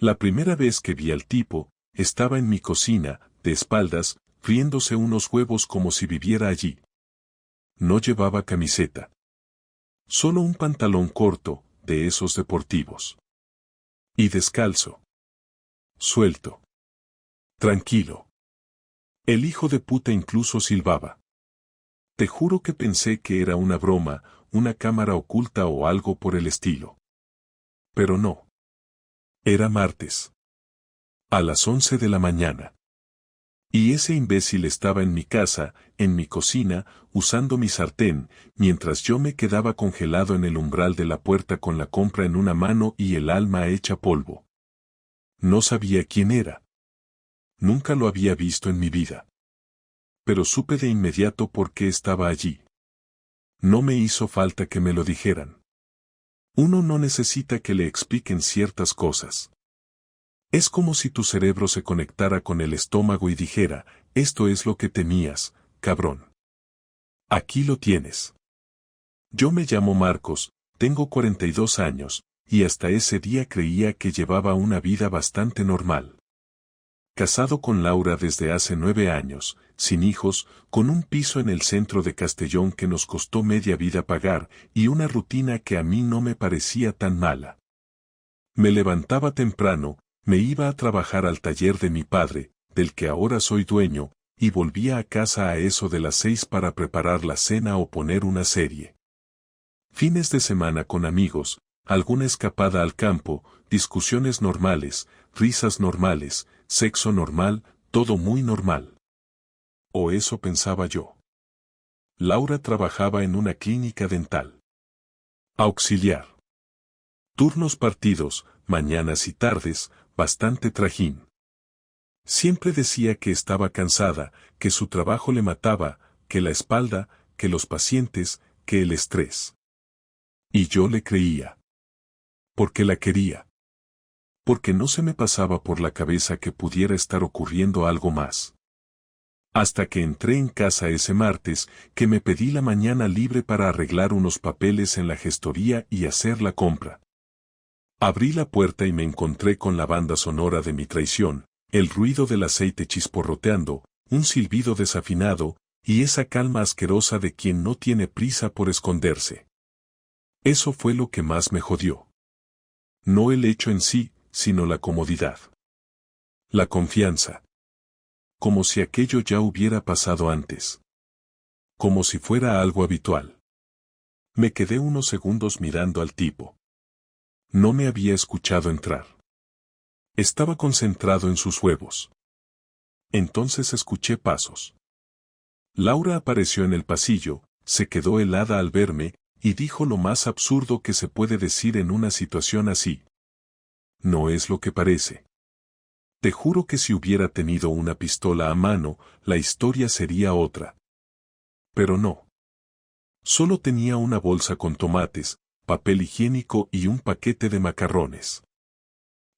La primera vez que vi al tipo, estaba en mi cocina, de espaldas, friéndose unos huevos como si viviera allí. No llevaba camiseta. Solo un pantalón corto, de esos deportivos. Y descalzo. Suelto. Tranquilo. El hijo de puta incluso silbaba. Te juro que pensé que era una broma, una cámara oculta o algo por el estilo. Pero no. Era martes. A las 11 de la mañana. Y ese imbécil estaba en mi casa, en mi cocina, usando mi sartén, mientras yo me quedaba congelado en el umbral de la puerta con la compra en una mano y el alma hecha polvo. No sabía quién era. Nunca lo había visto en mi vida. Pero supe de inmediato por qué estaba allí. No me hizo falta que me lo dijeran. Uno no necesita que le expliquen ciertas cosas. Es como si tu cerebro se conectara con el estómago y dijera, esto es lo que temías, cabrón. Aquí lo tienes. Yo me llamo Marcos, tengo 42 años, y hasta ese día creía que llevaba una vida bastante normal. Casado con Laura desde hace 9 años, sin hijos, con un piso en el centro de Castellón que nos costó media vida pagar, y una rutina que a mí no me parecía tan mala. Me levantaba temprano, me iba a trabajar al taller de mi padre, del que ahora soy dueño, y volvía a casa a eso de las 6 para preparar la cena o poner una serie. Fines de semana con amigos, alguna escapada al campo, discusiones normales, risas normales, sexo normal, todo muy normal. O eso pensaba yo. Laura trabajaba en una clínica dental. Auxiliar. Turnos partidos, mañanas y tardes, bastante trajín. Siempre decía que estaba cansada, que su trabajo le mataba, que la espalda, que los pacientes, que el estrés. Y yo le creía. Porque la quería. Porque no se me pasaba por la cabeza que pudiera estar ocurriendo algo más. Hasta que entré en casa ese martes, que me pedí la mañana libre para arreglar unos papeles en la gestoría y hacer la compra. Abrí la puerta y me encontré con la banda sonora de mi traición, el ruido del aceite chisporroteando, un silbido desafinado, y esa calma asquerosa de quien no tiene prisa por esconderse. Eso fue lo que más me jodió. No el hecho en sí, sino la comodidad. La confianza. Como si aquello ya hubiera pasado antes. Como si fuera algo habitual. Me quedé unos segundos mirando al tipo. No me había escuchado entrar. Estaba concentrado en sus huevos. Entonces escuché pasos. Laura apareció en el pasillo, se quedó helada al verme, y dijo lo más absurdo que se puede decir en una situación así. No es lo que parece. Te juro que si hubiera tenido una pistola a mano, la historia sería otra. Pero no. Solo tenía una bolsa con tomates, papel higiénico y un paquete de macarrones.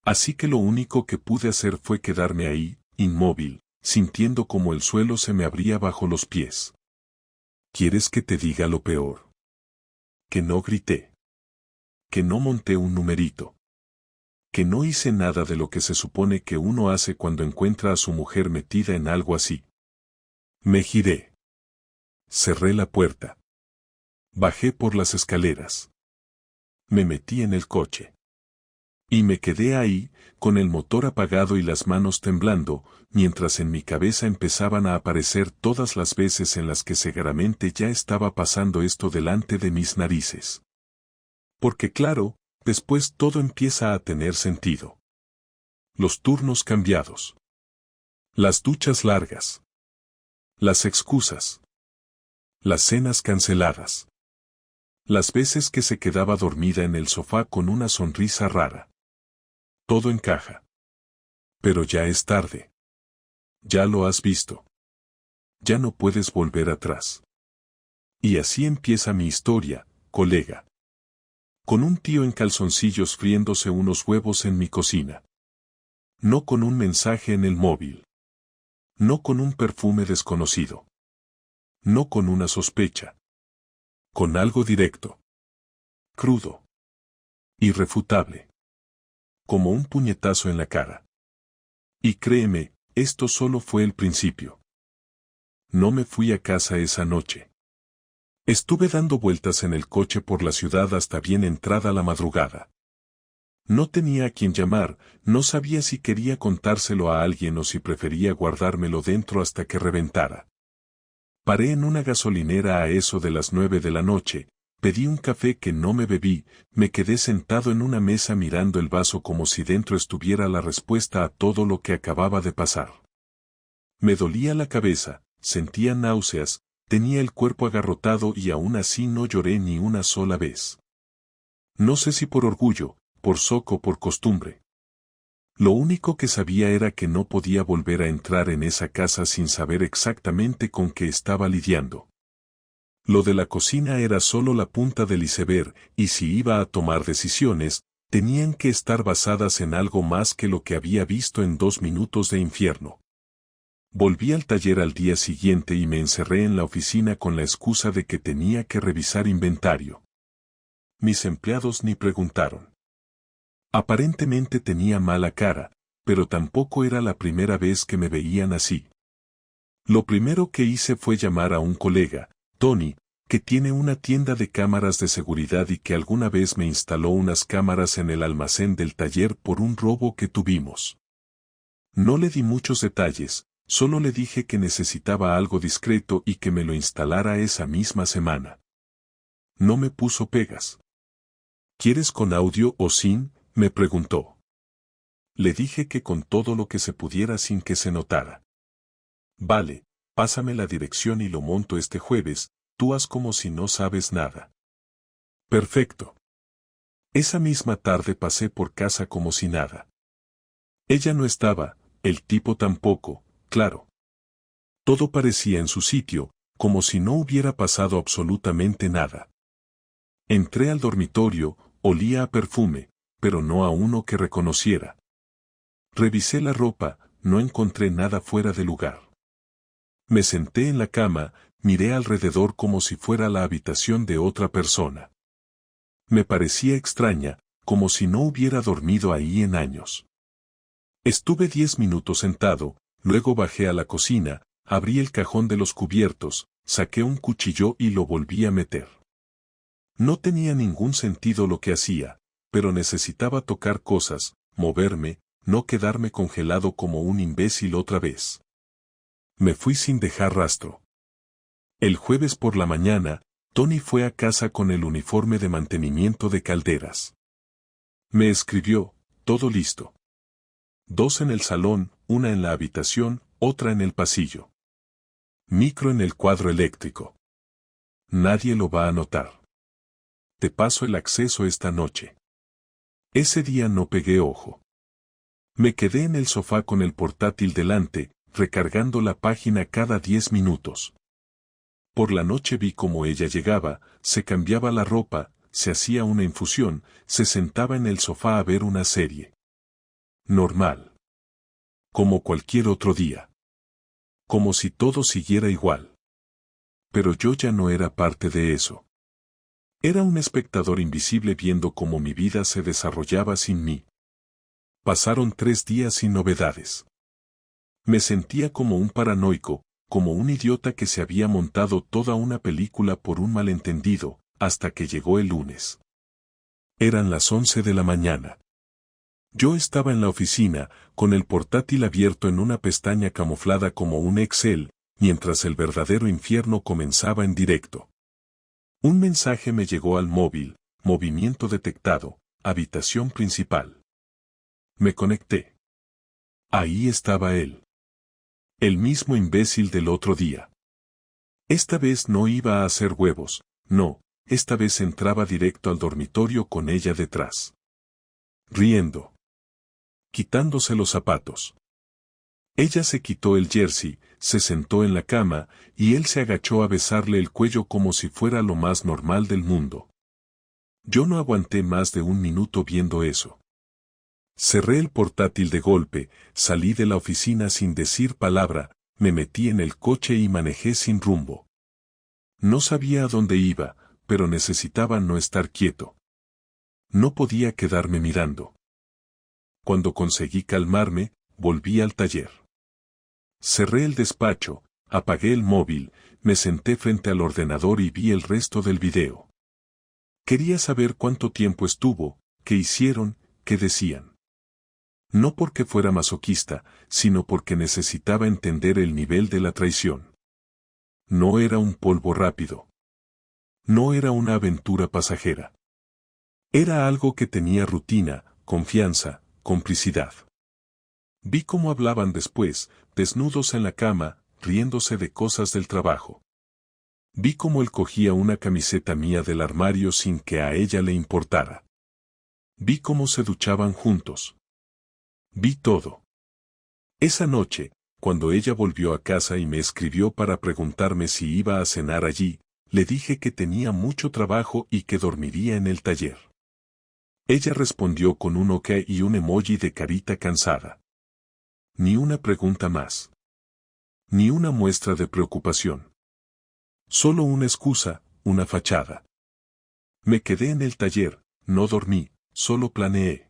Así que lo único que pude hacer fue quedarme ahí, inmóvil, sintiendo como el suelo se me abría bajo los pies. ¿Quieres que te diga lo peor? Que no grité. Que no monté un numerito. Que no hice nada de lo que se supone que uno hace cuando encuentra a su mujer metida en algo así. Me giré. Cerré la puerta. Bajé por las escaleras. Me metí en el coche. Y me quedé ahí, con el motor apagado y las manos temblando, mientras en mi cabeza empezaban a aparecer todas las veces en las que seguramente ya estaba pasando esto delante de mis narices. Porque claro, después todo empieza a tener sentido. Los turnos cambiados. Las duchas largas. Las excusas. Las cenas canceladas. Las veces que se quedaba dormida en el sofá con una sonrisa rara. Todo encaja. Pero ya es tarde. Ya lo has visto. Ya no puedes volver atrás. Y así empieza mi historia, colega. Con un tío en calzoncillos friéndose unos huevos en mi cocina. No con un mensaje en el móvil. No con un perfume desconocido. No con una sospecha. Con algo directo. Crudo. Irrefutable. como un puñetazo en la cara. Y créeme, esto solo fue el principio. No me fui a casa esa noche. Estuve dando vueltas en el coche por la ciudad hasta bien entrada la madrugada. No tenía a quién llamar, no sabía si quería contárselo a alguien o si prefería guardármelo dentro hasta que reventara. Paré en una gasolinera a eso de las 9 de la noche, pedí un café que no me bebí, me quedé sentado en una mesa mirando el vaso como si dentro estuviera la respuesta a todo lo que acababa de pasar. Me dolía la cabeza, sentía náuseas, tenía el cuerpo agarrotado y aún así no lloré ni una sola vez. No sé si por orgullo, por shock o por costumbre. Lo único que sabía era que no podía volver a entrar en esa casa sin saber exactamente con qué estaba lidiando. Lo de la cocina era solo la punta del iceberg, y si iba a tomar decisiones, tenían que estar basadas en algo más que lo que había visto en 2 minutos de infierno. Volví al taller al día siguiente y me encerré en la oficina con la excusa de que tenía que revisar inventario. Mis empleados ni preguntaron. Aparentemente tenía mala cara, pero tampoco era la primera vez que me veían así. Lo primero que hice fue llamar a un colega, Tony, que tiene una tienda de cámaras de seguridad y que alguna vez me instaló unas cámaras en el almacén del taller por un robo que tuvimos. No le di muchos detalles, solo le dije que necesitaba algo discreto y que me lo instalara esa misma semana. No me puso pegas. ¿Quieres con audio o sin?, me preguntó. Le dije que con todo lo que se pudiera sin que se notara. Vale, pásame la dirección y lo monto este jueves, tú haz como si no sabes nada. Perfecto. Esa misma tarde pasé por casa como si nada. Ella no estaba, el tipo tampoco, claro. Todo parecía en su sitio, como si no hubiera pasado absolutamente nada. Entré al dormitorio, olía a perfume, pero no a uno que reconociera. Revisé la ropa, no encontré nada fuera de lugar. Me senté en la cama, miré alrededor como si fuera la habitación de otra persona. Me parecía extraña, como si no hubiera dormido ahí en años. Estuve 10 minutos sentado, luego bajé a la cocina, abrí el cajón de los cubiertos, saqué un cuchillo y lo volví a meter. No tenía ningún sentido lo que hacía, pero necesitaba tocar cosas, moverme, no quedarme congelado como un imbécil otra vez. Me fui sin dejar rastro. El jueves por la mañana, Tony fue a casa con el uniforme de mantenimiento de calderas. Me escribió, todo listo. 2 en el salón, una en la habitación, otra en el pasillo. Micro en el cuadro eléctrico. Nadie lo va a notar. Te paso el acceso esta noche. Ese día no pegué ojo. Me quedé en el sofá con el portátil delante, recargando la página cada 10 minutos. Por la noche vi cómo ella llegaba, se cambiaba la ropa, se hacía una infusión, se sentaba en el sofá a ver una serie. Normal. Como cualquier otro día. Como si todo siguiera igual. Pero yo ya no era parte de eso. Era un espectador invisible viendo cómo mi vida se desarrollaba sin mí. Pasaron 3 días sin novedades. Me sentía como un paranoico, como un idiota que se había montado toda una película por un malentendido, hasta que llegó el lunes. Eran las 11 de la mañana. Yo estaba en la oficina, con el portátil abierto en una pestaña camuflada como un Excel, mientras el verdadero infierno comenzaba en directo. Un mensaje me llegó al móvil, movimiento detectado, habitación principal. Me conecté. Ahí estaba él. El mismo imbécil del otro día. Esta vez no iba a hacer huevos, no, esta vez entraba directo al dormitorio con ella detrás. Riendo. Quitándose los zapatos. Ella se quitó el jersey, se sentó en la cama, y él se agachó a besarle el cuello como si fuera lo más normal del mundo. Yo no aguanté más de 1 minuto viendo eso. Cerré el portátil de golpe, salí de la oficina sin decir palabra, me metí en el coche y manejé sin rumbo. No sabía a dónde iba, pero necesitaba no estar quieto. No podía quedarme mirando. Cuando conseguí calmarme, volví al taller. Cerré el despacho, apagué el móvil, me senté frente al ordenador y vi el resto del video. Quería saber cuánto tiempo estuvo, qué hicieron, qué decían. No porque fuera masoquista, sino porque necesitaba entender el nivel de la traición. No era un polvo rápido. No era una aventura pasajera. Era algo que tenía rutina, confianza, complicidad. Vi cómo hablaban después, desnudos en la cama, riéndose de cosas del trabajo. Vi cómo él cogía una camiseta mía del armario sin que a ella le importara. Vi cómo se duchaban juntos. Vi todo. Esa noche, cuando ella volvió a casa y me escribió para preguntarme si iba a cenar allí, le dije que tenía mucho trabajo y que dormiría en el taller. Ella respondió con un ok y un emoji de carita cansada. Ni una pregunta más. Ni una muestra de preocupación. Solo una excusa, una fachada. Me quedé en el taller, no dormí, solo planeé.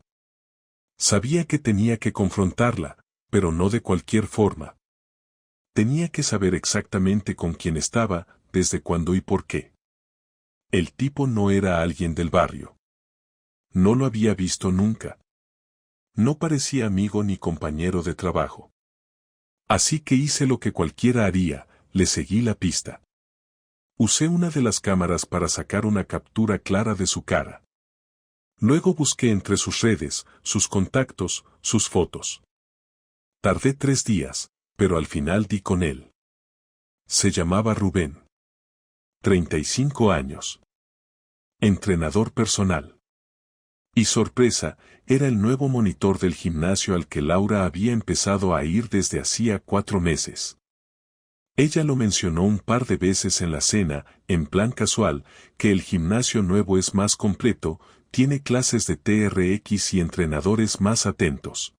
Sabía que tenía que confrontarla, pero no de cualquier forma. Tenía que saber exactamente con quién estaba, desde cuándo y por qué. El tipo no era alguien del barrio. No lo había visto nunca. No parecía amigo ni compañero de trabajo. Así que hice lo que cualquiera haría, le seguí la pista. Usé una de las cámaras para sacar una captura clara de su cara. Luego busqué entre sus redes, sus contactos, sus fotos. Tardé 3 días, pero al final di con él. Se llamaba Rubén. 35 años. Entrenador personal. Y sorpresa, era el nuevo monitor del gimnasio al que Laura había empezado a ir desde hacía 4 meses. Ella lo mencionó un par de veces en la cena, en plan casual, que el gimnasio nuevo es más completo, tiene clases de TRX y entrenadores más atentos.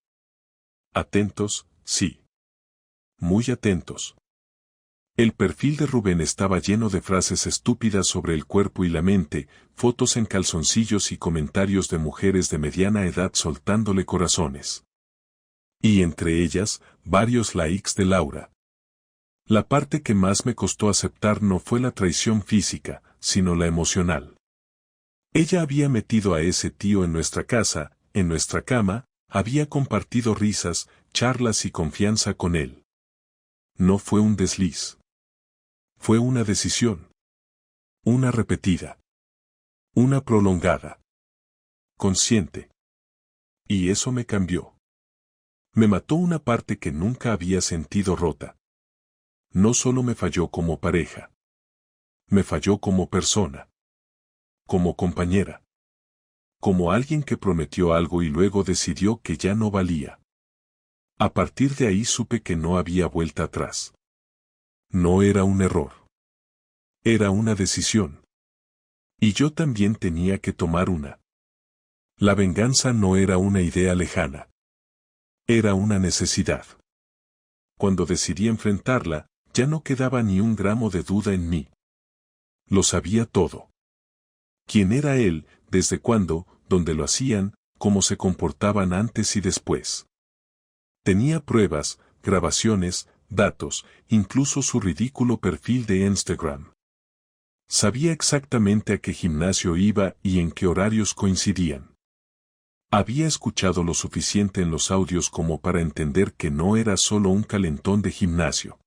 Atentos, sí. Muy atentos. El perfil de Rubén estaba lleno de frases estúpidas sobre el cuerpo y la mente, fotos en calzoncillos y comentarios de mujeres de mediana edad soltándole corazones. Y entre ellas, varios likes de Laura. La parte que más me costó aceptar no fue la traición física, sino la emocional. Ella había metido a ese tío en nuestra casa, en nuestra cama, había compartido risas, charlas y confianza con él. No fue un desliz. Fue una decisión. Una repetida. Una prolongada. Consciente. Y eso me cambió. Me mató una parte que nunca había sentido rota. No solo me falló como pareja. Me falló como persona. Como compañera. Como alguien que prometió algo y luego decidió que ya no valía. A partir de ahí supe que no había vuelta atrás. No era un error. Era una decisión. Y yo también tenía que tomar una. La venganza no era una idea lejana. Era una necesidad. Cuando decidí enfrentarla, ya no quedaba ni un gramo de duda en mí. Lo sabía todo. ¿Quién era él, desde cuándo, dónde lo hacían, cómo se comportaban antes y después? Tenía pruebas, grabaciones, datos, incluso su ridículo perfil de Instagram. Sabía exactamente a qué gimnasio iba y en qué horarios coincidían. Había escuchado lo suficiente en los audios como para entender que no era solo un calentón de gimnasio.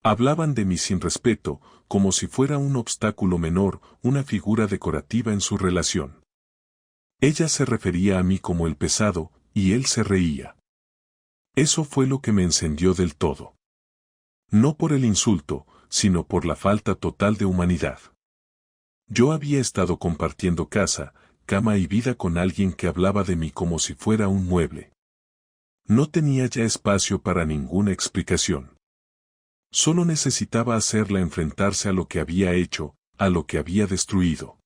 Hablaban de mí sin respeto, como si fuera un obstáculo menor, una figura decorativa en su relación. Ella se refería a mí como el pesado, y él se reía. Eso fue lo que me encendió del todo. No por el insulto, sino por la falta total de humanidad. Yo había estado compartiendo casa, cama y vida con alguien que hablaba de mí como si fuera un mueble. No tenía ya espacio para ninguna explicación. Solo necesitaba hacerla enfrentarse a lo que había hecho, a lo que había destruido.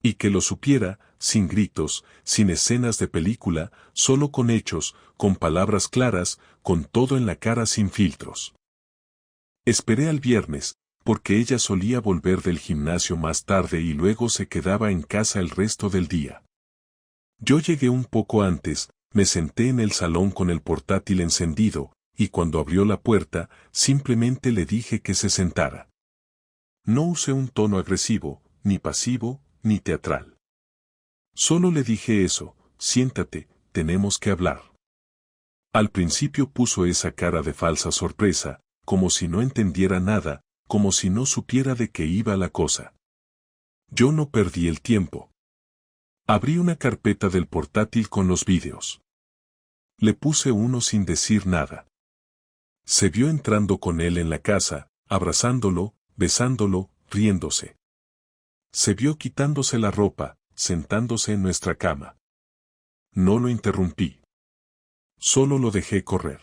Y que lo supiera, sin gritos, sin escenas de película, solo con hechos, con palabras claras, con todo en la cara sin filtros. Esperé al viernes, porque ella solía volver del gimnasio más tarde y luego se quedaba en casa el resto del día. Yo llegué un poco antes, Me senté en el salón con el portátil encendido, y cuando abrió la puerta, simplemente le dije que se sentara. No usé un tono agresivo, ni pasivo, ni teatral. Solo le dije eso: siéntate, tenemos que hablar. Al principio puso esa cara de falsa sorpresa, como si no entendiera nada, como si no supiera de qué iba la cosa. Yo no perdí el tiempo. Abrí una carpeta del portátil con los vídeos. Le puse uno sin decir nada. Se vio entrando con él en la casa, abrazándolo, besándolo, riéndose. Se vio quitándose la ropa, sentándose en nuestra cama. No lo interrumpí. Solo lo dejé correr.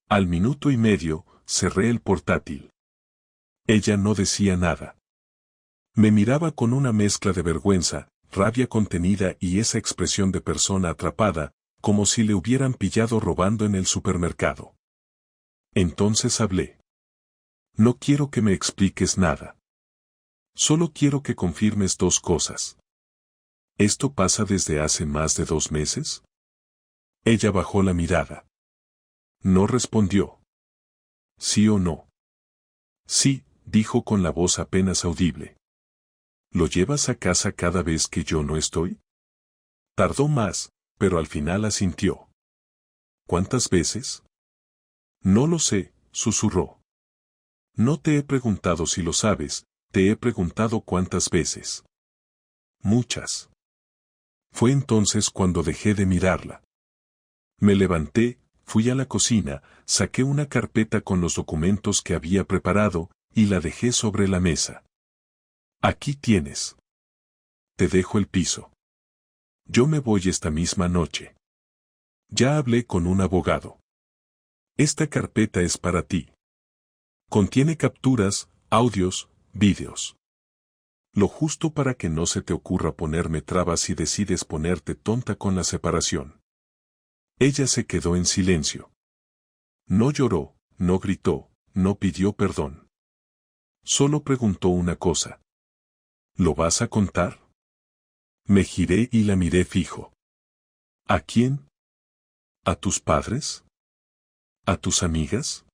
Al minuto y medio, cerré el portátil. Ella no decía nada. Me miraba con una mezcla de vergüenza, rabia contenida y esa expresión de persona atrapada, como si le hubieran pillado robando en el supermercado. Entonces hablé. No quiero que me expliques nada. Solo quiero que confirmes dos cosas. ¿Esto pasa desde hace más de 2 meses? Ella bajó la mirada. No respondió. ¿Sí o no? Sí, dijo con la voz apenas audible. ¿Lo llevas a casa cada vez que yo no estoy? Tardó más, pero al final asintió. ¿Cuántas veces? No lo sé, susurró. No te he preguntado si lo sabes, te he preguntado cuántas veces. Muchas. Fue entonces cuando dejé de mirarla. Me levanté, fui a la cocina, saqué una carpeta con los documentos que había preparado, y la dejé sobre la mesa. Aquí tienes. Te dejo el piso. Yo me voy esta misma noche. Ya hablé con un abogado. Esta carpeta es para ti. Contiene capturas, audios, vídeos. Lo justo para que no se te ocurra ponerme trabas si decides ponerte tonta con la separación. Ella se quedó en silencio. No lloró, no gritó, no pidió perdón. Solo preguntó una cosa. ¿Lo vas a contar? Me giré y la miré fijo. ¿A quién? ¿A tus padres? ¿A tus amigas?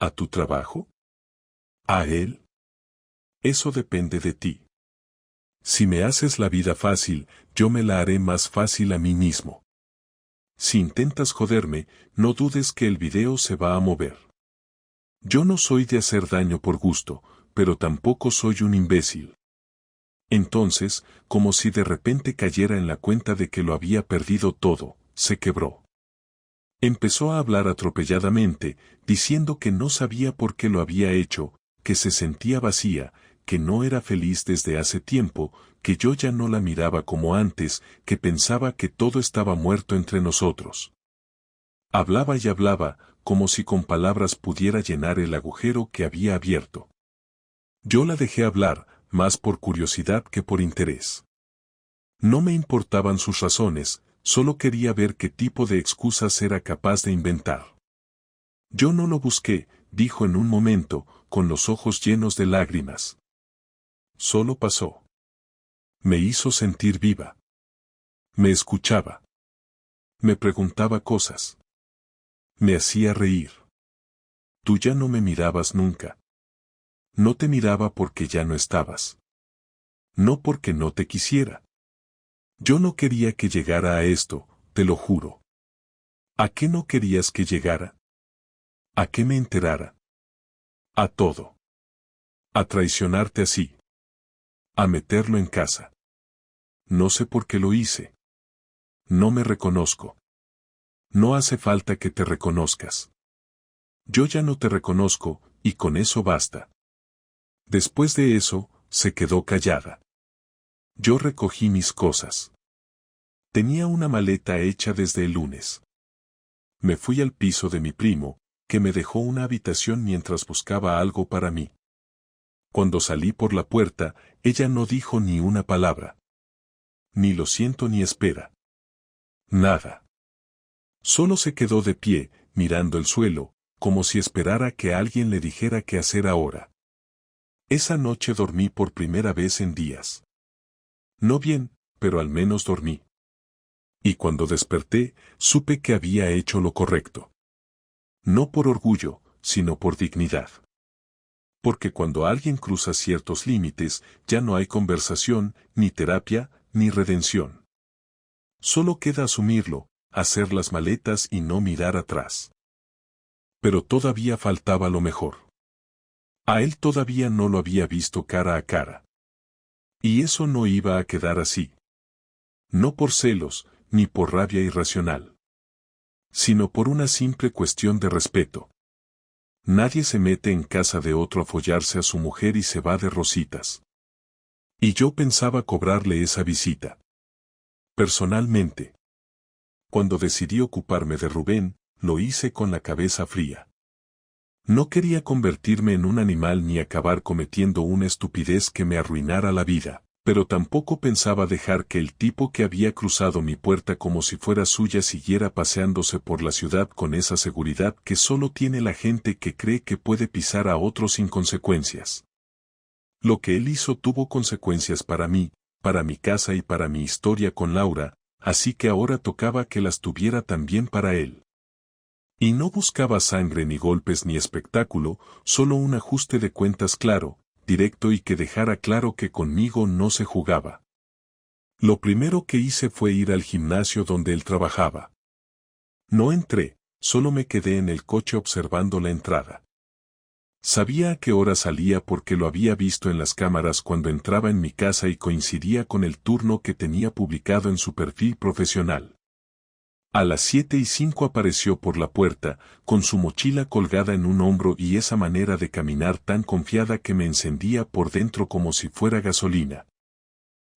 ¿A tu trabajo? ¿A él? Eso depende de ti. Si me haces la vida fácil, yo me la haré más fácil a mí mismo. Si intentas joderme, no dudes que el video se va a mover. Yo no soy de hacer daño por gusto, pero tampoco soy un imbécil. Entonces, como si de repente cayera en la cuenta de que lo había perdido todo, se quebró. Empezó a hablar atropelladamente, diciendo que no sabía por qué lo había hecho, que se sentía vacía, que no era feliz desde hace tiempo, que yo ya no la miraba como antes, que pensaba que todo estaba muerto entre nosotros. Hablaba y hablaba, como si con palabras pudiera llenar el agujero que había abierto. Yo la dejé hablar, más por curiosidad que por interés. No me importaban sus razones, solo quería ver qué tipo de excusas era capaz de inventar. Yo no lo busqué, dijo en un momento, con los ojos llenos de lágrimas. Solo pasó. Me hizo sentir viva. Me escuchaba. Me preguntaba cosas. Me hacía reír. Tú ya no me mirabas nunca. No te miraba porque ya no estabas. No porque no te quisiera. Yo no quería que llegara a esto, te lo juro. ¿A qué no querías que llegara? ¿A qué me enterara? A todo. A traicionarte así. A meterlo en casa. No sé por qué lo hice. No me reconozco. No hace falta que te reconozcas. Yo ya no te reconozco, y con eso basta. Después de eso, se quedó callada. Yo recogí mis cosas. Tenía una maleta hecha desde el lunes. Me fui al piso de mi primo, que me dejó una habitación mientras buscaba algo para mí. Cuando salí por la puerta, ella no dijo ni una palabra. Ni lo siento ni espera. Nada. Solo se quedó de pie, mirando el suelo, como si esperara que alguien le dijera qué hacer ahora. Esa noche dormí por primera vez en días. No bien, pero al menos dormí. Y cuando desperté, supe que había hecho lo correcto. No por orgullo, sino por dignidad. Porque cuando alguien cruza ciertos límites, ya no hay conversación, ni terapia, ni redención. Solo queda asumirlo, hacer las maletas y no mirar atrás. Pero todavía faltaba lo mejor. A él todavía no lo había visto cara a cara. Y eso no iba a quedar así. No por celos, ni por rabia irracional. Sino por una simple cuestión de respeto. Nadie se mete en casa de otro a follarse a su mujer y se va de rositas. Y yo pensaba cobrarle esa visita. Personalmente. Cuando decidí ocuparme de Rubén, lo hice con la cabeza fría. No quería convertirme en un animal ni acabar cometiendo una estupidez que me arruinara la vida, pero tampoco pensaba dejar que el tipo que había cruzado mi puerta como si fuera suya siguiera paseándose por la ciudad con esa seguridad que solo tiene la gente que cree que puede pisar a otros sin consecuencias. Lo que él hizo tuvo consecuencias para mí, para mi casa y para mi historia con Laura, así que ahora tocaba que las tuviera también para él. Y no buscaba sangre ni golpes ni espectáculo, solo un ajuste de cuentas claro, directo y que dejara claro que conmigo no se jugaba. Lo primero que hice fue ir al gimnasio donde él trabajaba. No entré, solo me quedé en el coche observando la entrada. Sabía a qué hora salía porque lo había visto en las cámaras cuando entraba en mi casa y coincidía con el turno que tenía publicado en su perfil profesional. A las 7:05 apareció por la puerta, con su mochila colgada en un hombro y esa manera de caminar tan confiada que me encendía por dentro como si fuera gasolina.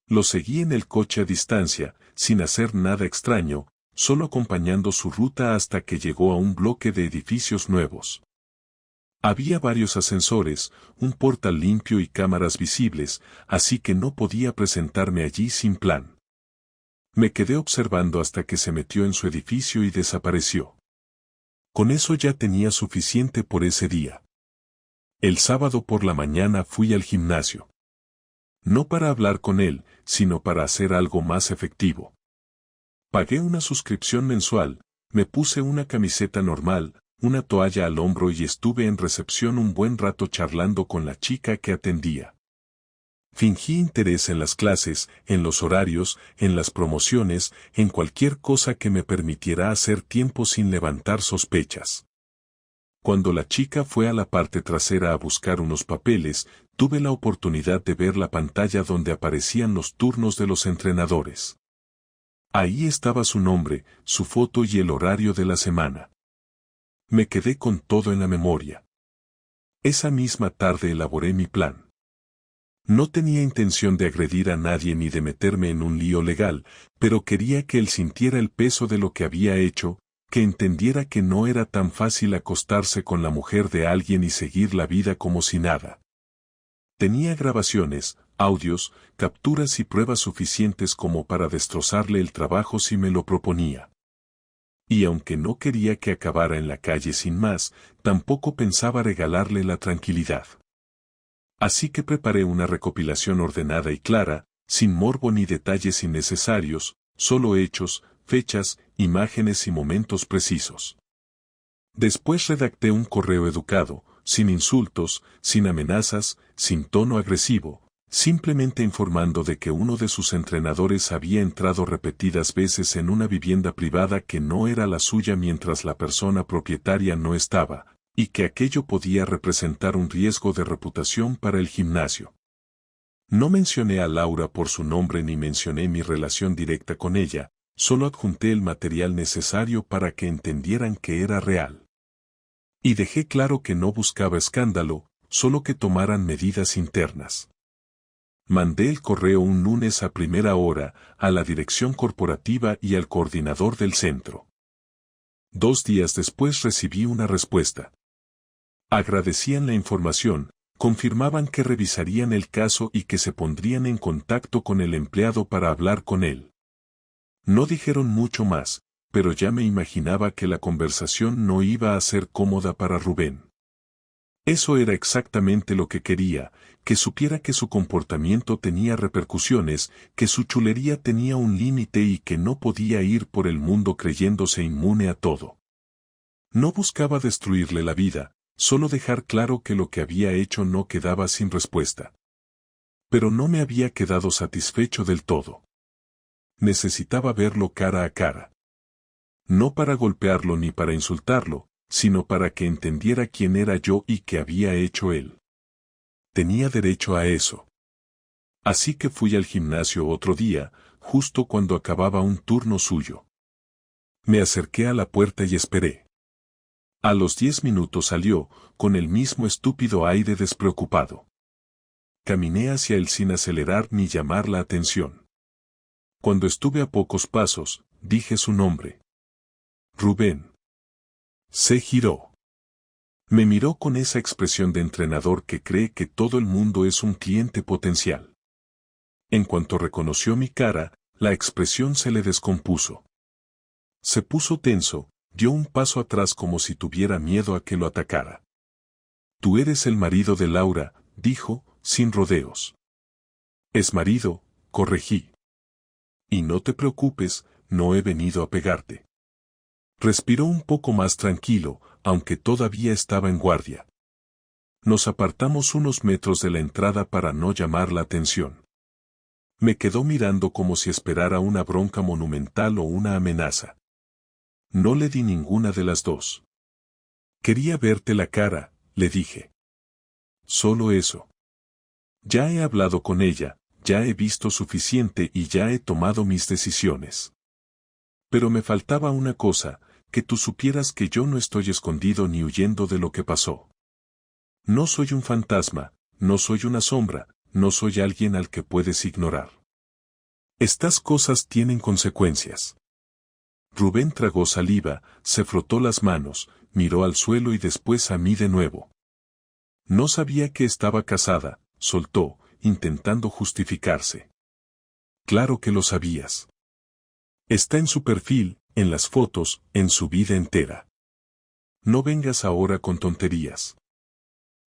Lo seguí en el coche a distancia, sin hacer nada extraño, solo acompañando su ruta hasta que llegó a un bloque de edificios nuevos. Había varios ascensores, un portal limpio y cámaras visibles, así que no podía presentarme allí sin plan. Me quedé observando hasta que se metió en su edificio y desapareció. Con eso ya tenía suficiente por ese día. El sábado por la mañana fui al gimnasio. No para hablar con él, sino para hacer algo más efectivo. Pagué una suscripción mensual, me puse una camiseta normal, una toalla al hombro y estuve en recepción un buen rato charlando con la chica que atendía. Fingí interés en las clases, en los horarios, en las promociones, en cualquier cosa que me permitiera hacer tiempo sin levantar sospechas. Cuando la chica fue a la parte trasera a buscar unos papeles, tuve la oportunidad de ver la pantalla donde aparecían los turnos de los entrenadores. Ahí estaba su nombre, su foto y el horario de la semana. Me quedé con todo en la memoria. Esa misma tarde elaboré mi plan. No tenía intención de agredir a nadie ni de meterme en un lío legal, pero quería que él sintiera el peso de lo que había hecho, que entendiera que no era tan fácil acostarse con la mujer de alguien y seguir la vida como si nada. Tenía grabaciones, audios, capturas y pruebas suficientes como para destrozarle el trabajo si me lo proponía. Y aunque no quería que acabara en la calle sin más, tampoco pensaba regalarle la tranquilidad. Así que preparé una recopilación ordenada y clara, sin morbo ni detalles innecesarios, solo hechos, fechas, imágenes y momentos precisos. Después redacté un correo educado, sin insultos, sin amenazas, sin tono agresivo, simplemente informando de que uno de sus entrenadores había entrado repetidas veces en una vivienda privada que no era la suya mientras la persona propietaria no estaba, y que aquello podía representar un riesgo de reputación para el gimnasio. No mencioné a Laura por su nombre ni mencioné mi relación directa con ella, solo adjunté el material necesario para que entendieran que era real. Y dejé claro que no buscaba escándalo, solo que tomaran medidas internas. Mandé el correo un lunes a primera hora, a la dirección corporativa y al coordinador del centro. 2 días después recibí una respuesta. Agradecían la información, confirmaban que revisarían el caso y que se pondrían en contacto con el empleado para hablar con él. No dijeron mucho más, pero ya me imaginaba que la conversación no iba a ser cómoda para Rubén. Eso era exactamente lo que quería, que supiera que su comportamiento tenía repercusiones, que su chulería tenía un límite y que no podía ir por el mundo creyéndose inmune a todo. No buscaba destruirle la vida, solo dejar claro que lo que había hecho no quedaba sin respuesta. Pero no me había quedado satisfecho del todo. Necesitaba verlo cara a cara. No para golpearlo ni para insultarlo, sino para que entendiera quién era yo y qué había hecho él. Tenía derecho a eso. Así que fui al gimnasio otro día, justo cuando acababa un turno suyo. Me acerqué a la puerta y esperé. A los 10 minutos salió, con el mismo estúpido aire despreocupado. Caminé hacia él sin acelerar ni llamar la atención. Cuando estuve a pocos pasos, dije su nombre. Rubén. Se giró. Me miró con esa expresión de entrenador que cree que todo el mundo es un cliente potencial. En cuanto reconoció mi cara, la expresión se le descompuso. Se puso tenso, dio un paso atrás como si tuviera miedo a que lo atacara. Tú eres el marido de Laura, dijo, sin rodeos. Es marido, corregí. Y no te preocupes, no he venido a pegarte. Respiró un poco más tranquilo, aunque todavía estaba en guardia. Nos apartamos unos metros de la entrada para no llamar la atención. Me quedó mirando como si esperara una bronca monumental o una amenaza. No le di ninguna de las dos. Quería verte la cara, le dije. Solo eso. Ya he hablado con ella, ya he visto suficiente y ya he tomado mis decisiones. Pero me faltaba una cosa, que tú supieras que yo no estoy escondido ni huyendo de lo que pasó. No soy un fantasma, no soy una sombra, no soy alguien al que puedes ignorar. Estas cosas tienen consecuencias. Rubén tragó saliva, se frotó las manos, miró al suelo y después a mí de nuevo. No sabía que estaba casada, soltó, intentando justificarse. Claro que lo sabías. Está en su perfil, en las fotos, en su vida entera. No vengas ahora con tonterías.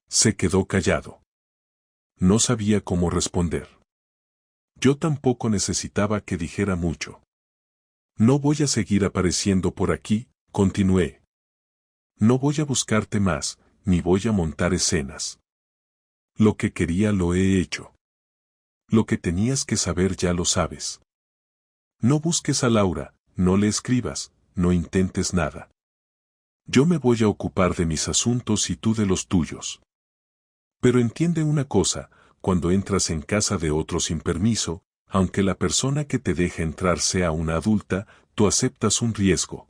Se quedó callado. No sabía cómo responder. Yo tampoco necesitaba que dijera mucho. No voy a seguir apareciendo por aquí, continué. No voy a buscarte más, ni voy a montar escenas. Lo que quería lo he hecho. Lo que tenías que saber ya lo sabes. No busques a Laura, no le escribas, no intentes nada. Yo me voy a ocupar de mis asuntos y tú de los tuyos. Pero entiende una cosa, cuando entras en casa de otro sin permiso, aunque la persona que te deja entrar sea una adulta, tú aceptas un riesgo.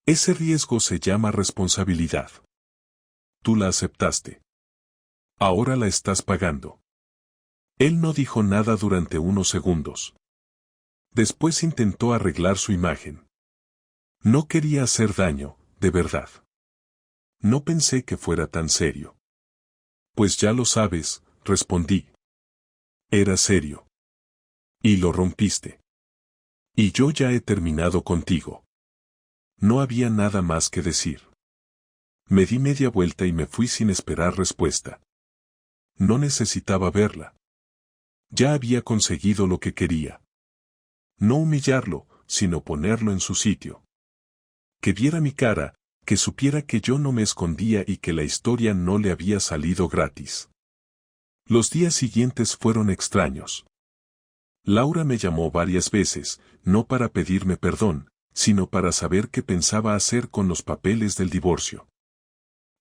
Ese riesgo se llama responsabilidad. Tú la aceptaste. Ahora la estás pagando. Él no dijo nada durante unos segundos. Después intentó arreglar su imagen. No quería hacer daño, de verdad. No pensé que fuera tan serio. Pues ya lo sabes, respondí. Era serio. Y lo rompiste. Y yo ya he terminado contigo. No había nada más que decir. Me di media vuelta y me fui sin esperar respuesta. No necesitaba verla. Ya había conseguido lo que quería. No humillarlo, sino ponerlo en su sitio. Que viera mi cara, que supiera que yo no me escondía y que la historia no le había salido gratis. Los días siguientes fueron extraños. Laura me llamó varias veces, no para pedirme perdón, sino para saber qué pensaba hacer con los papeles del divorcio.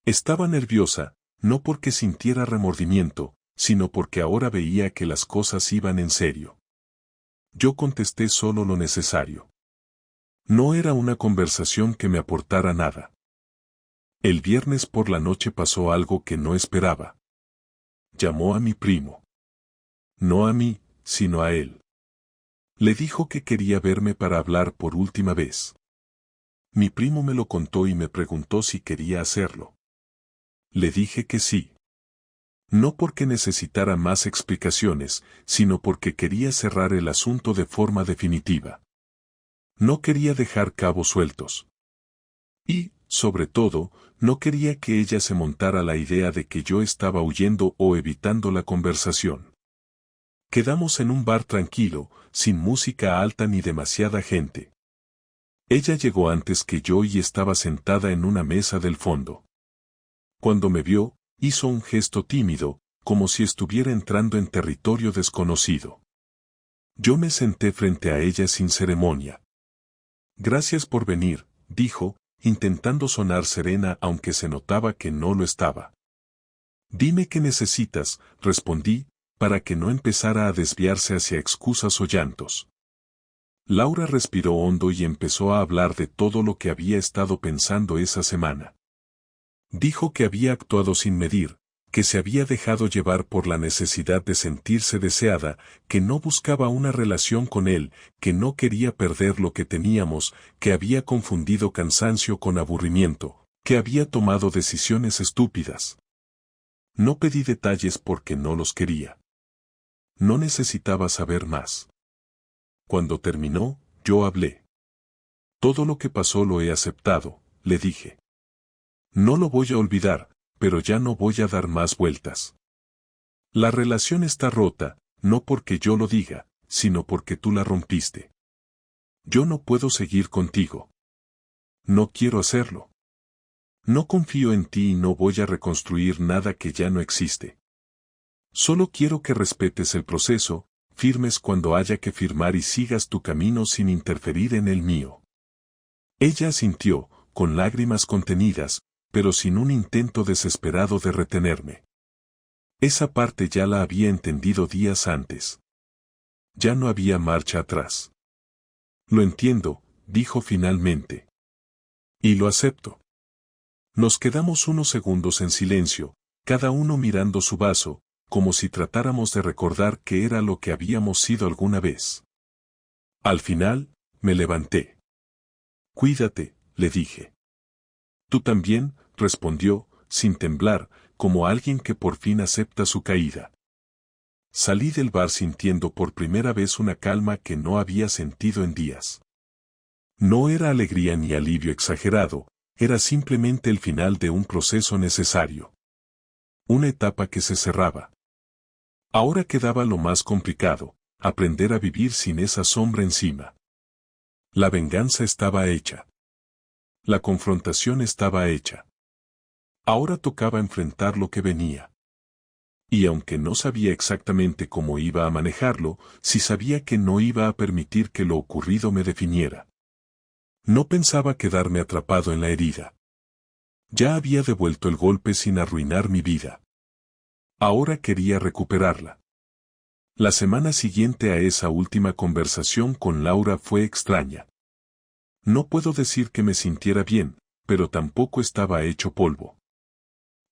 Estaba nerviosa, no porque sintiera remordimiento, sino porque ahora veía que las cosas iban en serio. Yo contesté solo lo necesario. No era una conversación que me aportara nada. El viernes por la noche pasó algo que no esperaba. Llamó a mi primo. No a mí, sino a él. Le dijo que quería verme para hablar por última vez. Mi primo me lo contó y me preguntó si quería hacerlo. Le dije que sí. No porque necesitara más explicaciones, sino porque quería cerrar el asunto de forma definitiva. No quería dejar cabos sueltos. Y, sobre todo, no quería que ella se montara la idea de que yo estaba huyendo o evitando la conversación. Quedamos en un bar tranquilo, sin música alta ni demasiada gente. Ella llegó antes que yo y estaba sentada en una mesa del fondo. Cuando me vio, hizo un gesto tímido, como si estuviera entrando en territorio desconocido. Yo me senté frente a ella sin ceremonia. Gracias por venir, dijo, intentando sonar serena aunque se notaba que no lo estaba. Dime qué necesitas, respondí, para que no empezara a desviarse hacia excusas o llantos. Laura respiró hondo y empezó a hablar de todo lo que había estado pensando esa semana. Dijo que había actuado sin medir, que se había dejado llevar por la necesidad de sentirse deseada, que no buscaba una relación con él, que no quería perder lo que teníamos, que había confundido cansancio con aburrimiento, que había tomado decisiones estúpidas. No pedí detalles porque no los quería. No necesitaba saber más. Cuando terminó, yo hablé. Todo lo que pasó lo he aceptado, le dije. No lo voy a olvidar, pero ya no voy a dar más vueltas. La relación está rota, no porque yo lo diga, sino porque tú la rompiste. Yo no puedo seguir contigo. No quiero hacerlo. No confío en ti y no voy a reconstruir nada que ya no existe. Solo quiero que respetes el proceso, firmes cuando haya que firmar y sigas tu camino sin interferir en el mío. Ella asintió, con lágrimas contenidas, pero sin un intento desesperado de retenerme. Esa parte ya la había entendido días antes. Ya no había marcha atrás. Lo entiendo, dijo finalmente. Y lo acepto. Nos quedamos unos segundos en silencio, cada uno mirando su vaso, como si tratáramos de recordar qué era lo que habíamos sido alguna vez. Al final, me levanté. Cuídate, le dije. Tú también, respondió, sin temblar, como alguien que por fin acepta su caída. Salí del bar sintiendo por primera vez una calma que no había sentido en días. No era alegría ni alivio exagerado, era simplemente el final de un proceso necesario. Una etapa que se cerraba. Ahora quedaba lo más complicado, aprender a vivir sin esa sombra encima. La venganza estaba hecha. La confrontación estaba hecha. Ahora tocaba enfrentar lo que venía. Y aunque no sabía exactamente cómo iba a manejarlo, sí sabía que no iba a permitir que lo ocurrido me definiera. No pensaba quedarme atrapado en la herida. Ya había devuelto el golpe sin arruinar mi vida. Ahora quería recuperarla. La semana siguiente a esa última conversación con Laura fue extraña. No puedo decir que me sintiera bien, pero tampoco estaba hecho polvo.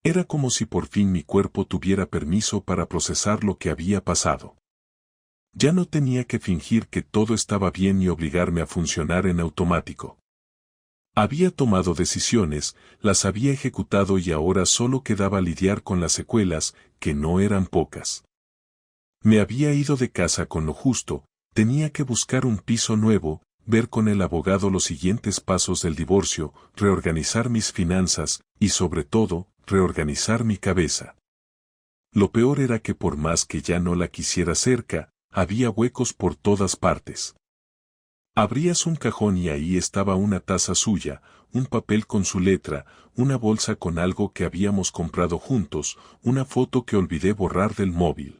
Era como si por fin mi cuerpo tuviera permiso para procesar lo que había pasado. Ya no tenía que fingir que todo estaba bien y obligarme a funcionar en automático. Había tomado decisiones, las había ejecutado y ahora solo quedaba lidiar con las secuelas, que no eran pocas. Me había ido de casa con lo justo, tenía que buscar un piso nuevo, ver con el abogado los siguientes pasos del divorcio, reorganizar mis finanzas, y sobre todo, reorganizar mi cabeza. Lo peor era que por más que ya no la quisiera cerca, había huecos por todas partes. Abrías un cajón y ahí estaba una taza suya, un papel con su letra, una bolsa con algo que habíamos comprado juntos, una foto que olvidé borrar del móvil.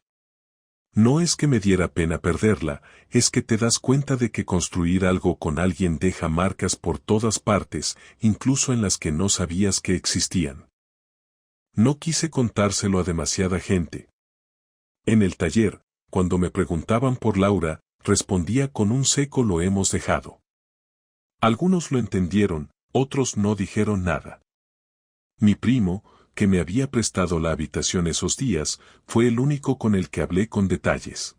No es que me diera pena perderla, es que te das cuenta de que construir algo con alguien deja marcas por todas partes, incluso en las que no sabías que existían. No quise contárselo a demasiada gente. En el taller, cuando me preguntaban por Laura, respondía con un seco lo hemos dejado. Algunos lo entendieron, otros no dijeron nada. Mi primo, que me había prestado la habitación esos días, fue el único con el que hablé con detalles.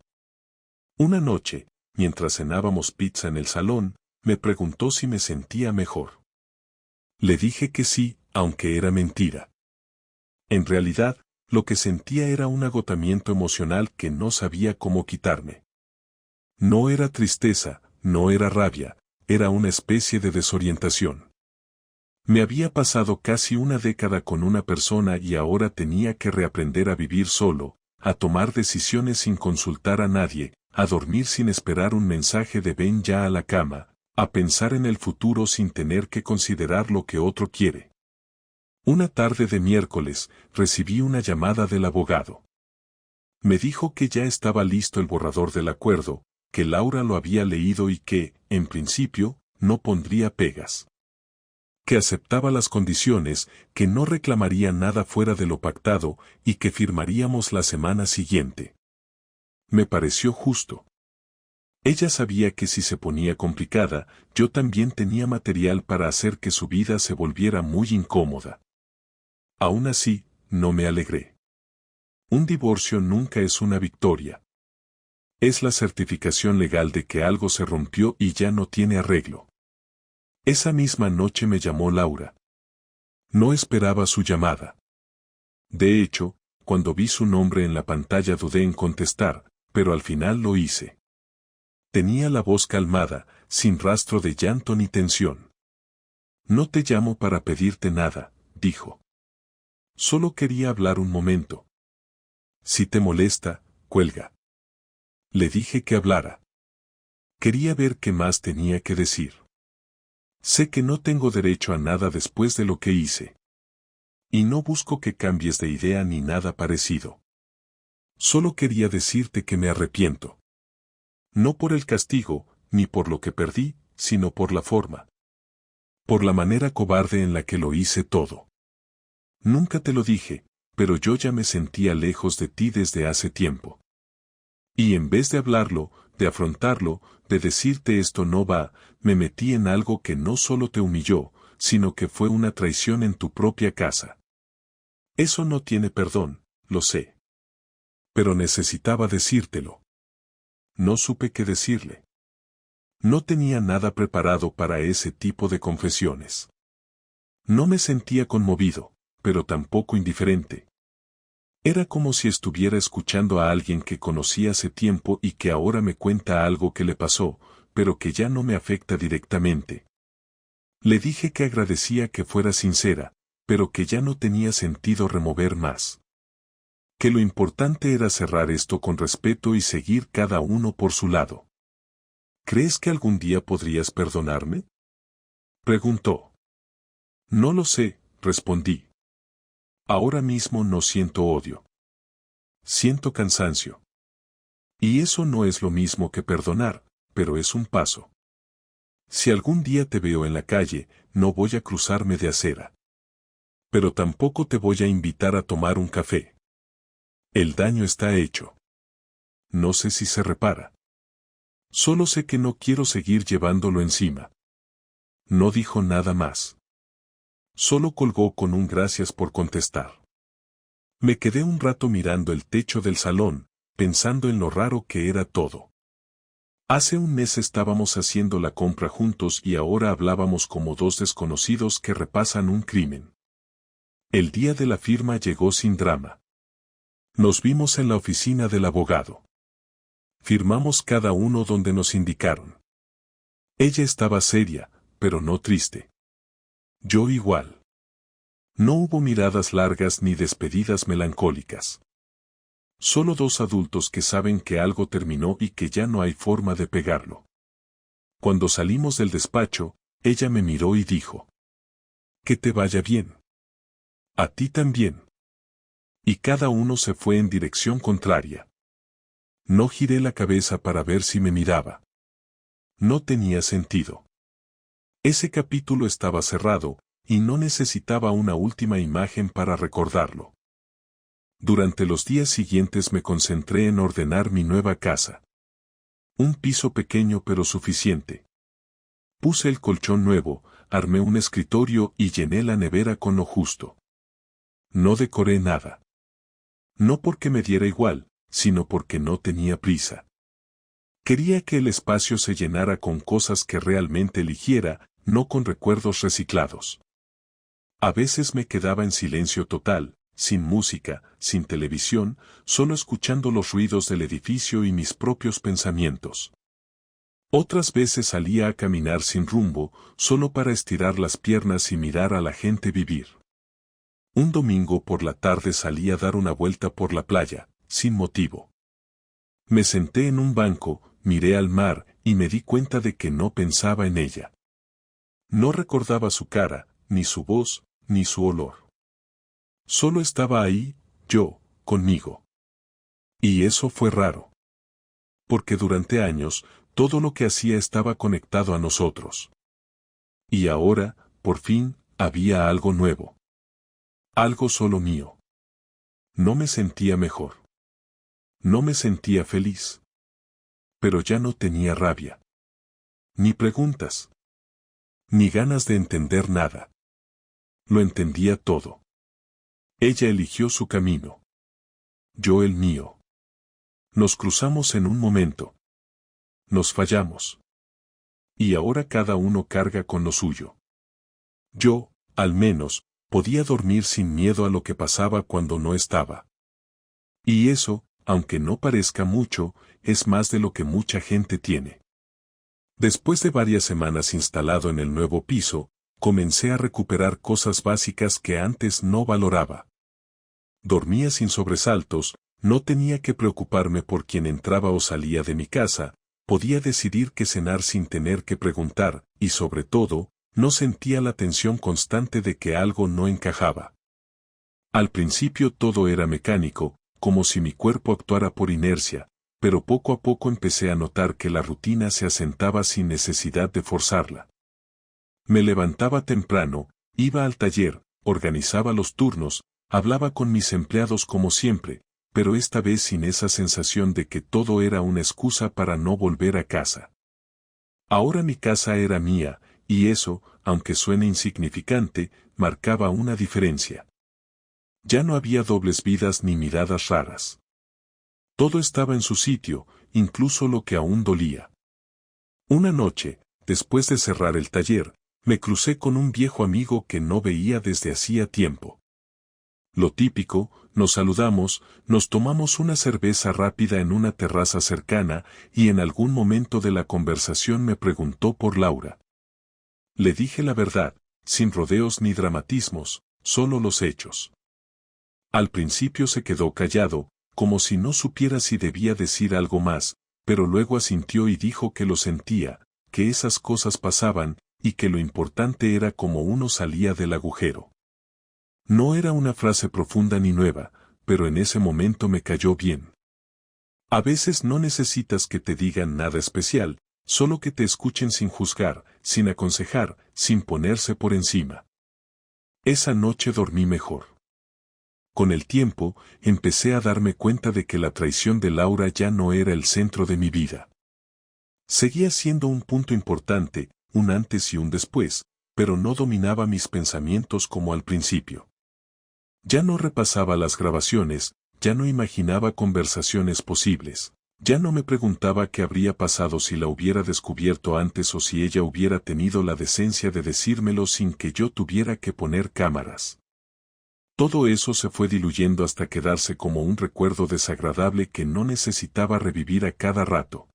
Una noche, mientras cenábamos pizza en el salón, me preguntó si me sentía mejor. Le dije que sí, aunque era mentira. En realidad, lo que sentía era un agotamiento emocional que no sabía cómo quitarme. No era tristeza, no era rabia, era una especie de desorientación. Me había pasado casi una década con una persona y ahora tenía que reaprender a vivir solo, a tomar decisiones sin consultar a nadie, a dormir sin esperar un mensaje de ven ya a la cama, a pensar en el futuro sin tener que considerar lo que otro quiere. Una tarde de miércoles, recibí una llamada del abogado. Me dijo que ya estaba listo el borrador del acuerdo, que Laura lo había leído y que, en principio, no pondría pegas. Que aceptaba las condiciones, que no reclamaría nada fuera de lo pactado y que firmaríamos la semana siguiente. Me pareció justo. Ella sabía que si se ponía complicada, yo también tenía material para hacer que su vida se volviera muy incómoda. Aún así, no me alegré. Un divorcio nunca es una victoria. Es la certificación legal de que algo se rompió y ya no tiene arreglo. Esa misma noche me llamó Laura. No esperaba su llamada. De hecho, cuando vi su nombre en la pantalla dudé en contestar, pero al final lo hice. Tenía la voz calmada, sin rastro de llanto ni tensión. No te llamo para pedirte nada, dijo. Solo quería hablar un momento. Si te molesta, cuelga. Le dije que hablara. Quería ver qué más tenía que decir. Sé que no tengo derecho a nada después de lo que hice. Y no busco que cambies de idea ni nada parecido. Solo quería decirte que me arrepiento. No por el castigo, ni por lo que perdí, sino por la forma. Por la manera cobarde en la que lo hice todo. Nunca te lo dije, pero yo ya me sentía lejos de ti desde hace tiempo. Y en vez de hablarlo, de afrontarlo, de decirte esto no va, me metí en algo que no solo te humilló, sino que fue una traición en tu propia casa. Eso no tiene perdón, lo sé. Pero necesitaba decírtelo. No supe qué decirle. No tenía nada preparado para ese tipo de confesiones. No me sentía conmovido, pero tampoco indiferente. Era como si estuviera escuchando a alguien que conocí hace tiempo y que ahora me cuenta algo que le pasó, pero que ya no me afecta directamente. Le dije que agradecía que fuera sincera, pero que ya no tenía sentido remover más. Que lo importante era cerrar esto con respeto y seguir cada uno por su lado. ¿Crees que algún día podrías perdonarme?, preguntó. No lo sé, respondí. Ahora mismo no siento odio. Siento cansancio. Y eso no es lo mismo que perdonar, pero es un paso. Si algún día te veo en la calle, no voy a cruzarme de acera. Pero tampoco te voy a invitar a tomar un café. El daño está hecho. No sé si se repara. Solo sé que no quiero seguir llevándolo encima. No dijo nada más. Solo colgó con un gracias por contestar. Me quedé un rato mirando el techo del salón, pensando en lo raro que era todo. Hace un mes estábamos haciendo la compra juntos y ahora hablábamos como dos desconocidos que repasan un crimen. El día de la firma llegó sin drama. Nos vimos en la oficina del abogado. Firmamos cada uno donde nos indicaron. Ella estaba seria, pero no triste. Yo igual. No hubo miradas largas ni despedidas melancólicas. Solo dos adultos que saben que algo terminó y que ya no hay forma de pegarlo. Cuando salimos del despacho, ella me miró y dijo: Que te vaya bien. A ti también. Y cada uno se fue en dirección contraria. No giré la cabeza para ver si me miraba. No tenía sentido. Ese capítulo estaba cerrado, y no necesitaba una última imagen para recordarlo. Durante los días siguientes me concentré en ordenar mi nueva casa. Un piso pequeño pero suficiente. Puse el colchón nuevo, armé un escritorio y llené la nevera con lo justo. No decoré nada. No porque me diera igual, sino porque no tenía prisa. Quería que el espacio se llenara con cosas que realmente eligiera, no con recuerdos reciclados. A veces me quedaba en silencio total, sin música, sin televisión, solo escuchando los ruidos del edificio y mis propios pensamientos. Otras veces salía a caminar sin rumbo, solo para estirar las piernas y mirar a la gente vivir. Un domingo por la tarde salí a dar una vuelta por la playa, sin motivo. Me senté en un banco, miré al mar, y me di cuenta de que no pensaba en ella. No recordaba su cara, ni su voz, ni su olor. Solo estaba ahí, yo, conmigo. Y eso fue raro. Porque durante años, todo lo que hacía estaba conectado a nosotros. Y ahora, por fin, había algo nuevo. Algo solo mío. No me sentía mejor. No me sentía feliz. Pero ya no tenía rabia. Ni preguntas. Ni ganas de entender nada. Lo entendía todo. Ella eligió su camino. Yo el mío. Nos cruzamos en un momento. Nos fallamos. Y ahora cada uno carga con lo suyo. Yo, al menos, podía dormir sin miedo a lo que pasaba cuando no estaba. Y eso, aunque no parezca mucho, es más de lo que mucha gente tiene. Después de varias semanas instalado en el nuevo piso, comencé a recuperar cosas básicas que antes no valoraba. Dormía sin sobresaltos, no tenía que preocuparme por quién entraba o salía de mi casa, podía decidir qué cenar sin tener que preguntar, y sobre todo, no sentía la tensión constante de que algo no encajaba. Al principio todo era mecánico, como si mi cuerpo actuara por inercia, pero poco a poco empecé a notar que la rutina se asentaba sin necesidad de forzarla. Me levantaba temprano, iba al taller, organizaba los turnos, hablaba con mis empleados como siempre, pero esta vez sin esa sensación de que todo era una excusa para no volver a casa. Ahora mi casa era mía, y eso, aunque suene insignificante, marcaba una diferencia. Ya no había dobles vidas ni miradas raras. Todo estaba en su sitio, incluso lo que aún dolía. Una noche, después de cerrar el taller, me crucé con un viejo amigo que no veía desde hacía tiempo. Lo típico, nos saludamos, nos tomamos una cerveza rápida en una terraza cercana y en algún momento de la conversación me preguntó por Laura. Le dije la verdad, sin rodeos ni dramatismos, solo los hechos. Al principio se quedó callado, como si no supiera si debía decir algo más, pero luego asintió y dijo que lo sentía, que esas cosas pasaban, y que lo importante era cómo uno salía del agujero. No era una frase profunda ni nueva, pero en ese momento me cayó bien. A veces no necesitas que te digan nada especial, solo que te escuchen sin juzgar, sin aconsejar, sin ponerse por encima. Esa noche dormí mejor. Con el tiempo, empecé a darme cuenta de que la traición de Laura ya no era el centro de mi vida. Seguía siendo un punto importante, un antes y un después, pero no dominaba mis pensamientos como al principio. Ya no repasaba las grabaciones, ya no imaginaba conversaciones posibles, ya no me preguntaba qué habría pasado si la hubiera descubierto antes o si ella hubiera tenido la decencia de decírmelo sin que yo tuviera que poner cámaras. Todo eso se fue diluyendo hasta quedarse como un recuerdo desagradable que no necesitaba revivir a cada rato.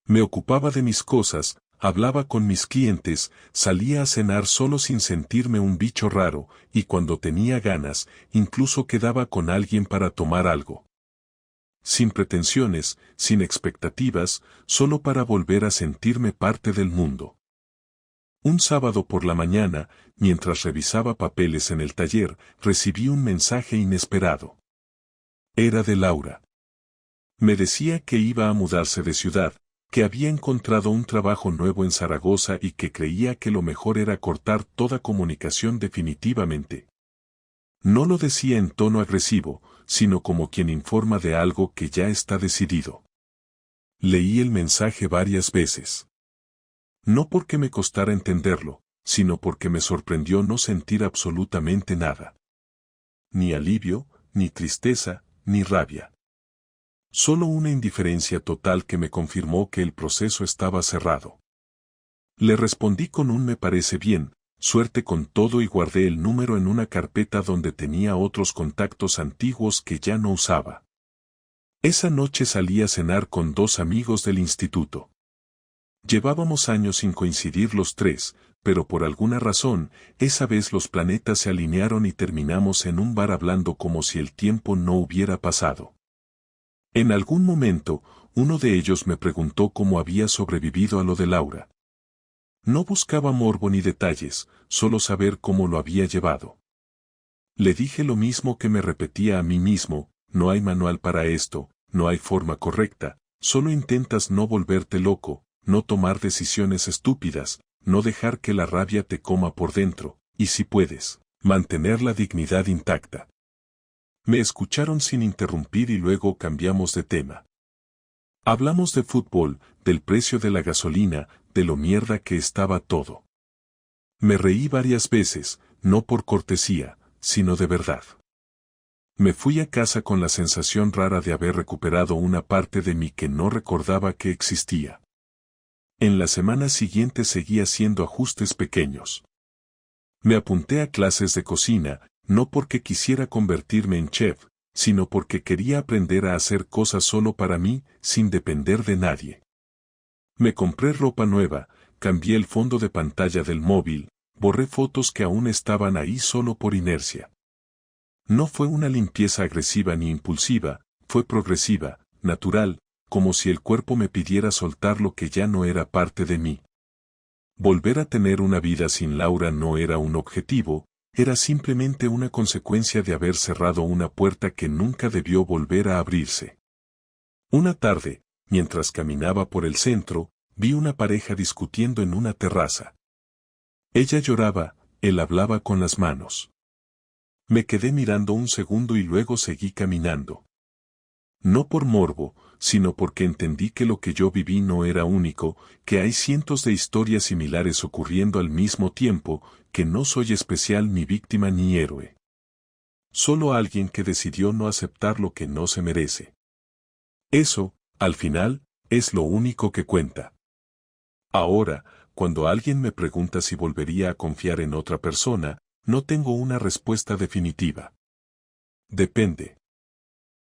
Me ocupaba de mis cosas, hablaba con mis clientes, salía a cenar solo sin sentirme un bicho raro, y cuando tenía ganas, incluso quedaba con alguien para tomar algo. Sin pretensiones, sin expectativas, solo para volver a sentirme parte del mundo. Un sábado por la mañana, mientras revisaba papeles en el taller, recibí un mensaje inesperado. Era de Laura. Me decía que iba a mudarse de ciudad, que había encontrado un trabajo nuevo en Zaragoza y que creía que lo mejor era cortar toda comunicación definitivamente. No lo decía en tono agresivo, sino como quien informa de algo que ya está decidido. Leí el mensaje varias veces. No porque me costara entenderlo, sino porque me sorprendió no sentir absolutamente nada. Ni alivio, ni tristeza, ni rabia. Solo una indiferencia total que me confirmó que el proceso estaba cerrado. Le respondí con un me parece bien, suerte con todo y guardé el número en una carpeta donde tenía otros contactos antiguos que ya no usaba. Esa noche salí a cenar con 2 amigos del instituto. Llevábamos años sin coincidir los tres, pero por alguna razón, esa vez los planetas se alinearon y terminamos en un bar hablando como si el tiempo no hubiera pasado. En algún momento, uno de ellos me preguntó cómo había sobrevivido a lo de Laura. No buscaba morbo ni detalles, solo saber cómo lo había llevado. Le dije lo mismo que me repetía a mí mismo: no hay manual para esto, no hay forma correcta, solo intentas no volverte loco, no tomar decisiones estúpidas, no dejar que la rabia te coma por dentro, y si puedes, mantener la dignidad intacta. Me escucharon sin interrumpir y luego cambiamos de tema. Hablamos de fútbol, del precio de la gasolina, de lo mierda que estaba todo. Me reí varias veces, no por cortesía, sino de verdad. Me fui a casa con la sensación rara de haber recuperado una parte de mí que no recordaba que existía. En la semana siguiente seguí haciendo ajustes pequeños. Me apunté a clases de cocina, no porque quisiera convertirme en chef, sino porque quería aprender a hacer cosas solo para mí, sin depender de nadie. Me compré ropa nueva, cambié el fondo de pantalla del móvil, borré fotos que aún estaban ahí solo por inercia. No fue una limpieza agresiva ni impulsiva, fue progresiva, natural, como si el cuerpo me pidiera soltar lo que ya no era parte de mí. Volver a tener una vida sin Laura no era un objetivo, era simplemente una consecuencia de haber cerrado una puerta que nunca debió volver a abrirse. Una tarde, mientras caminaba por el centro, vi una pareja discutiendo en una terraza. Ella lloraba, él hablaba con las manos. Me quedé mirando un segundo y luego seguí caminando. No por morbo, sino porque entendí que lo que yo viví no era único, que hay cientos de historias similares ocurriendo al mismo tiempo, que no soy especial ni víctima ni héroe. Solo alguien que decidió no aceptar lo que no se merece. Eso, al final, es lo único que cuenta. Ahora, cuando alguien me pregunta si volvería a confiar en otra persona, no tengo una respuesta definitiva. Depende.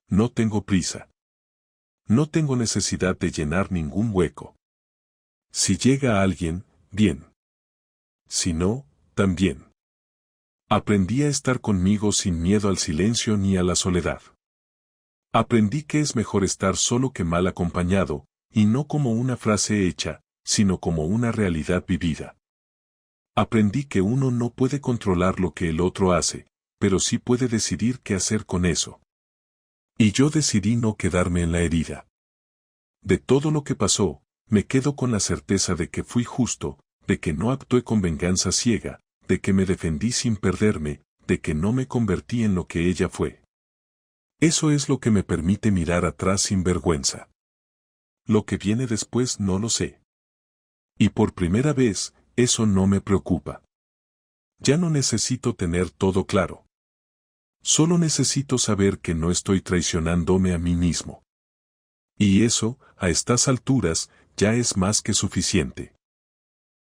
No tengo prisa. No tengo necesidad de llenar ningún hueco. Si llega alguien, bien. Si no, también. Aprendí a estar conmigo sin miedo al silencio ni a la soledad. Aprendí que es mejor estar solo que mal acompañado, y no como una frase hecha, sino como una realidad vivida. Aprendí que uno no puede controlar lo que el otro hace, pero sí puede decidir qué hacer con eso. Y yo decidí no quedarme en la herida. De todo lo que pasó, me quedo con la certeza de que fui justo, de que no actué con venganza ciega, de que me defendí sin perderme, de que no me convertí en lo que ella fue. Eso es lo que me permite mirar atrás sin vergüenza. Lo que viene después no lo sé. Y por primera vez, eso no me preocupa. Ya no necesito tener todo claro. Solo necesito saber que no estoy traicionándome a mí mismo. Y eso, a estas alturas, ya es más que suficiente.